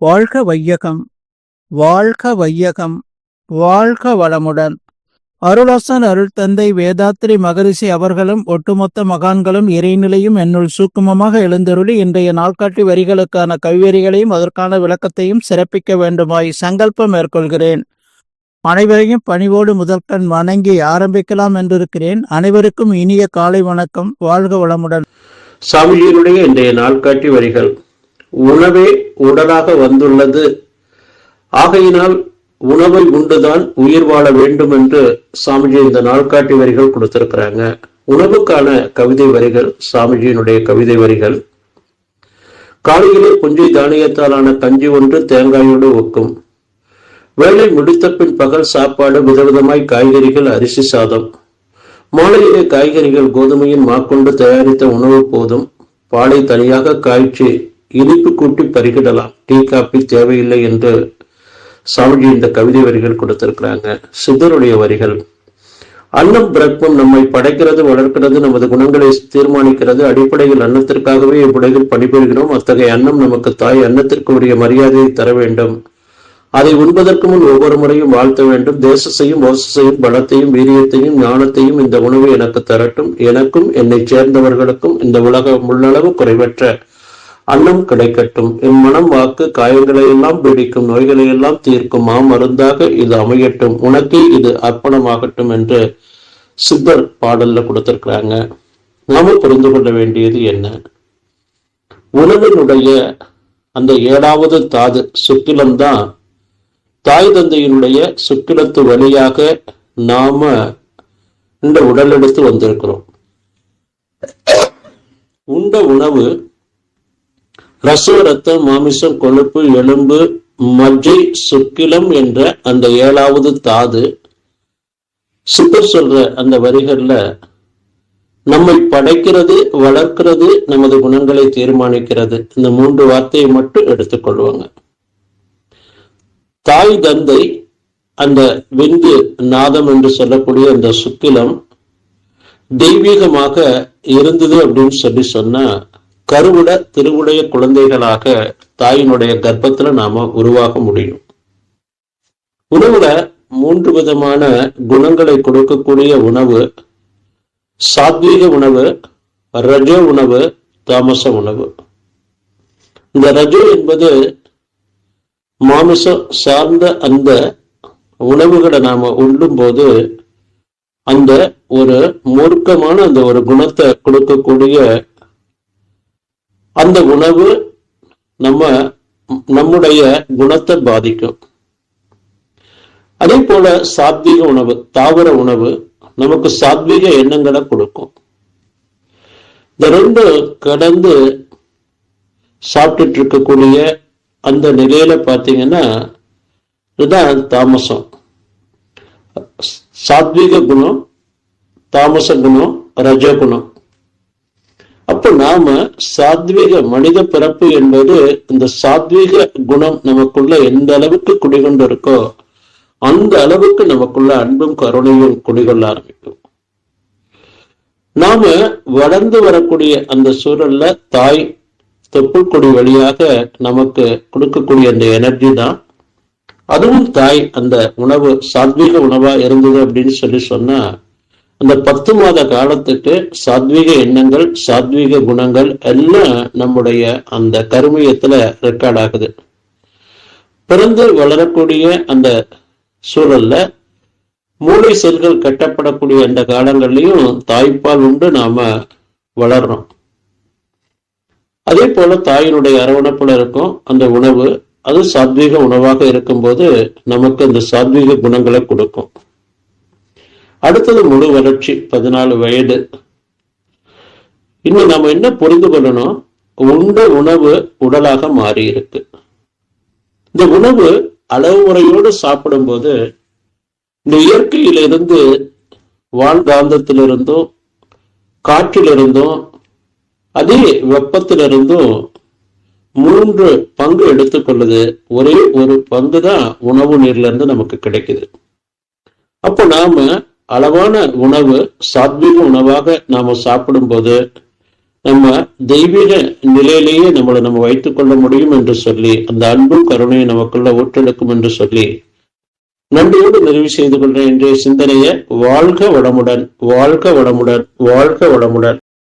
வாழ்க வையகம், வாழ்க வையகம், வாழ்க வளமுடன். அருளாசன் அருள் தந்தை வேதாத்ரி மகரிஷி அவர்களும் ஒட்டுமொத்த மகான்களும் இறைநிலையும் என்னுள் சூக்குமமாக எழுந்தருளி இன்றைய நாள்காட்டி வரிகளுக்கான கவிவரிகளையும் அதற்கான விளக்கத்தையும் சிறப்பிக்க வேண்டுமாய் சங்கல்பம் மேற்கொள்கிறேன். அனைவரையும் பணிவோடு முதற்கண் வணங்கி ஆரம்பிக்கலாம் என்றிருக்கிறேன். அனைவருக்கும் இனிய காலை வணக்கம். வாழ்க வளமுடன். சாமிஜியினுடைய இன்றைய நாள்காட்டி வரிகள். உணவே உடலாக வந்துள்ளது, ஆகையினால் உணவை உண்டுதான் உயிர் வாழ வேண்டும் என்று சாமிஜி இந்த நாள்காட்டி வரிகள் கொடுத்திருக்கிறாங்க. உணவுக்கான கவிதை வரிகள், சாமிஜியினுடைய கவிதை வரிகள். காலையிலே புஞ்சை தானியத்தாலான கஞ்சி ஒன்று தேங்காயோடு ஒக்கும். வேலை முடித்த பின் பகல் சாப்பாடு விதவிதமாய் காய்கறிகள், அரிசி சாதம். மாலையிலே காய்கறிகள் கோதுமையின் மாக்கொண்டு தயாரித்த உணவு போதும். பாலை தனியாக காய்ச்சி இனிப்பு கூட்டி பருகிடலாம், டீ காப்பி தேவையில்லை என்று சாமிஜி இந்த கவிதை வரிகள் கொடுத்திருக்கிறாங்க. சித்தருடைய வரிகள். அன்னம் பிரக்மம் நம்மை படைக்கிறது, வளர்க்கிறது, நமது குணங்களை தீர்மானிக்கிறது. அடிப்படையில் அன்னத்திற்காகவே இவ்வுலகில் பணிபுரிகிறோம். அத்தகைய அன்னம் நமக்கு தாய். அன்னத்திற்கு உரிய மரியாதையை தர வேண்டும். அதை உண்பதற்கு முன் ஒவ்வொரு முறையும் வாழ்த்த வேண்டும். தேசத்தையும் ஓசையும் பலத்தையும் வீரியத்தையும் ஞானத்தையும் இந்த உணவு எனக்கு தரட்டும். எனக்கும் என்னை சேர்ந்தவர்களுக்கும் இந்த உலக முள்ளளவு குறைவற்ற அன்னம் கிடைக்கட்டும். என் மனம் வாக்கு காயங்களை எல்லாம் பிடிக்கும், நோய்களை எல்லாம் தீர்க்கும் மருந்தாக இது அமையட்டும். உனக்கே இது அர்ப்பணமாகட்டும் என்று சித்தர் பாடல்ல கொடுத்திருக்கிறாங்க. நாம புரிந்து கொள்ள வேண்டியது என்ன? உணவினுடைய அந்த 7வது தாது சுக்கிலம்தான் தாய் தந்தையினுடைய சுக்கிலத்து வழியாக நாம இந்த உடல் எடுத்து வந்திருக்கிறோம். உண்ட உணவு ரசம், ரத்தம், மாமிசம், கொழுப்பு, எலும்பு, மஜ்ஜை, சுக்கிலம் என்ற அந்த 7வது தாது. சித்தர் சொல்ற அந்த வரிகள்ல நம்மை படைக்கிறது, வளர்க்கிறது, நமது குணங்களை தீர்மானிக்கிறது. இந்த 3 வார்த்தையை மட்டும் எடுத்துக்கொள்வாங்க. தாய் தந்தை அந்த விந்து நாதம் என்று சொல்லக்கூடிய அந்த சுக்கிலம் தெய்வீகமாக இருந்தது அப்படின்னு சொன்னா கருவுட திருவுடைய குழந்தைகளாக தாயினுடைய கர்ப்பத்துல நாம உருவாக முடியும். உணவுல 3 விதமான குணங்களை கொடுக்கக்கூடிய உணவு சாத்வீக உணவு, ரஜோ உணவு, தாமச உணவு. இந்த ரஜோ என்பது மாமிசம் சார்ந்த அந்த உணவுகளை நாம உண்ணும் போது அந்த ஒரு மூர்க்கமான அந்த ஒரு குணத்தை கொடுக்கக்கூடிய அந்த உணவு நம்முடைய குணத்தை பாதிக்கும். அதே போல சாத்வீக உணவு, தாவர உணவு நமக்கு சாத்வீக எண்ணங்களை கொடுக்கும். இந்த 2 கடந்து சாப்பிட்டுட்டு இருக்கக்கூடிய அந்த நிலையில பாத்தீங்கன்னா இதுதான் தாமசம். சாத்வீக குணம், தாமச குணம், ரஜ குணம். அப்ப நாம சாத்வீக மனித பிறப்பு என்பது இந்த சாத்வீக குணம் நமக்குள்ள எந்த அளவுக்கு குடிகொண்டு இருக்கோ அந்த அளவுக்கு நமக்குள்ள அன்பும் கருணையும் குடிகொள்ள ஆரம்பிக்கும். நாம வளர்ந்து வரக்கூடிய அந்த சூழல்ல தாய் தொப்புள் கொடி வழியாக நமக்கு கொடுக்கக்கூடிய அந்த எனர்ஜி தான். அதுவும் தாய் அந்த உணவு சாத்வீக உணவா இருந்தது அப்படின்னு சொன்னா அந்த 10 மாத காலத்துக்கு சாத்வீக எண்ணங்கள், சாத்வீக குணங்கள் எல்லாம் நம்முடைய அந்த கருமையத்துல ரெக்கார்ட் ஆகுது. பிறந்து வளரக்கூடிய அந்த சூழல்ல மூளை செல்கள் கட்டப்படக்கூடிய அந்த காலங்கள்லயும் தாய்ப்பால் உண்டு நாம வளர்றோம். அதே போல தாயினுடைய அரவணைப்புல இருக்கும் அந்த உணவு, அது சாத்வீக உணவாக இருக்கும்போது நமக்கு அந்த சாத்வீக குணங்களை கொடுக்கும். அடுத்தது முழு வளர்ச்சி, 14 வயது. இன்னும் நாம என்ன புரிந்து கொள்ளணும்? உண்ட உணவு உடலாக மாறி இருக்கு. இந்த உணவு அளவு முறையோடு சாப்பிடும் போது இந்த இயற்கையிலிருந்து, வாழ்காந்தத்திலிருந்தும், காற்றிலிருந்தும், அதே வெப்பத்திலிருந்தும் 3 பங்கு எடுத்துக்கொள்ளுது. ஒரே ஒரு பங்கு தான் உணவு நீர்ல இருந்து நமக்கு கிடைக்குது. அப்போ நாம அளவான உணவு சாத்வீக உணவாக நாம சாப்பிடும் போது நம்ம தெய்வீக நிலையிலேயே நம்ம வைத்துக் கொள்ள முடியும் என்று சொல்லி, அந்த அன்பும் கருணையும் நமக்குள்ள ஊற்றெடுக்கும் என்று சொல்லி நன்றியோடு நிறைவு செய்து கொள்ற இன்றைய சிந்தனையை வாழ்க வளமுடன், வாழ்க வளமுடன், வாழ்க வளமுடன்.